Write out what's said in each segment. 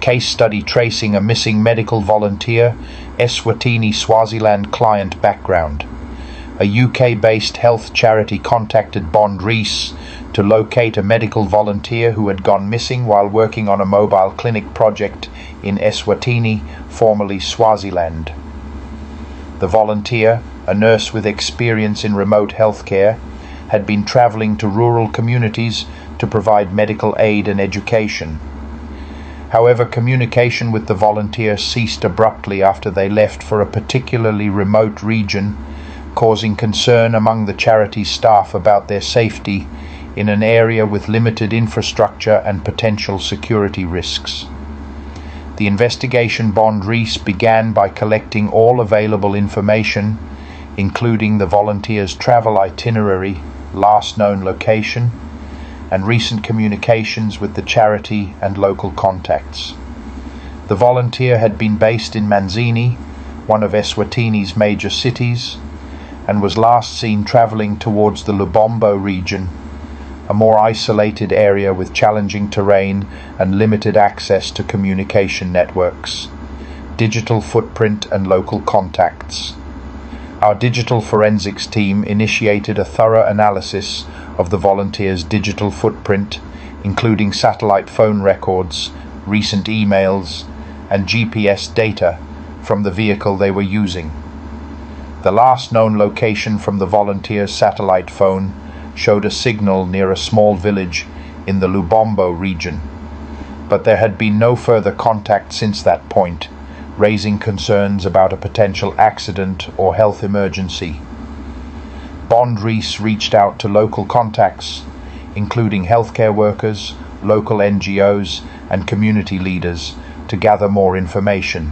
case study tracing a missing medical volunteer, Eswatini, Swaziland client background. A UK-based health charity contacted Bond Rees to locate a medical volunteer who had gone missing while working on a mobile clinic project in Eswatini, formerly Swaziland. The volunteer, a nurse with experience in remote healthcare, had been travelling to rural communities to provide medical aid and education. However, communication with the volunteer ceased abruptly after they left for a particularly remote region, causing concern among the charity's staff about their safety in an area with limited infrastructure and potential security risks. The Investigation Bond Rees began by collecting all available information, including the volunteer's travel itinerary, last known location, and recent communications with the charity and local contacts. The volunteer had been based in Manzini, one of Eswatini's major cities, and was last seen travelling towards the Lubombo region, a more isolated area with challenging terrain and limited access to communication networks, digital footprint and local contacts. Our digital forensics team initiated a thorough analysis of the volunteer's digital footprint, including satellite phone records, recent emails, and GPS data from the vehicle they were using. The last known location from the volunteer's satellite phone showed a signal near a small village in the Lubombo region, but there had been no further contact since that point, raising concerns about a potential accident or health emergency. Bond Rees reached out to local contacts, including healthcare workers, local NGOs, and community leaders, to gather more information.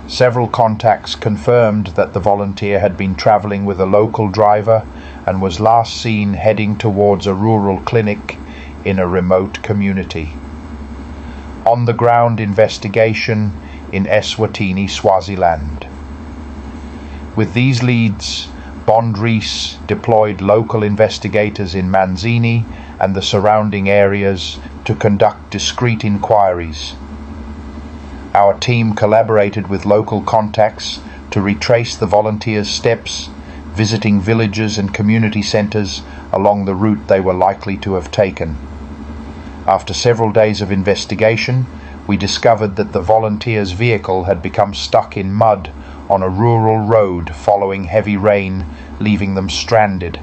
Several contacts confirmed that the volunteer had been traveling with a local driver and was last seen heading towards a rural clinic in a remote community. On-the-ground investigation in Eswatini, Swaziland. With these leads, Bond Rees deployed local investigators in Manzini and the surrounding areas to conduct discreet inquiries. Our team collaborated with local contacts to retrace the volunteers' steps, visiting villages and community centres along the route they were likely to have taken. After several days of investigation, we discovered that the volunteers' vehicle had become stuck in mud on a rural road following heavy rain, leaving them stranded.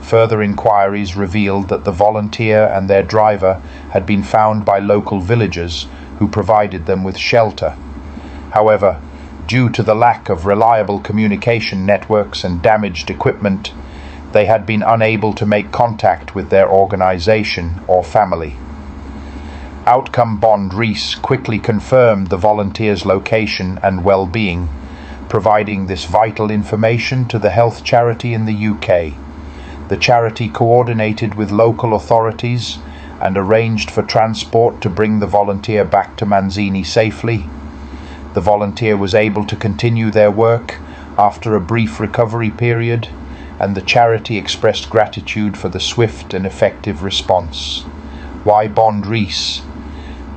Further inquiries revealed that the volunteer and their driver had been found by local villagers who provided them with shelter. However, due to the lack of reliable communication networks and damaged equipment, they had been unable to make contact with their organization or family. Outcome Bond Rees quickly confirmed the volunteers' location and well-being, providing this vital information to the health charity in the UK. The charity coordinated with local authorities and arranged for transport to bring the volunteer back to Manzini safely. The volunteer was able to continue their work after a brief recovery period, and the charity expressed gratitude for the swift and effective response. Why Bond Rees?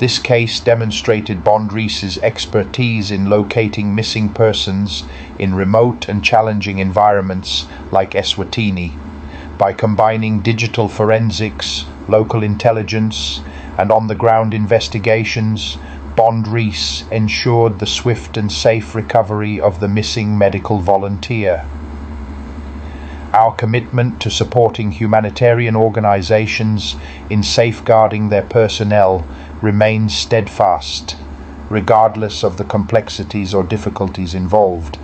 This case demonstrated Bond Rees's expertise in locating missing persons in remote and challenging environments like Eswatini. By combining digital forensics, local intelligence, and on-the-ground investigations, Bond Rees ensured the swift and safe recovery of the missing medical volunteer. Our commitment to supporting humanitarian organizations in safeguarding their personnel remains steadfast, regardless of the complexities or difficulties involved.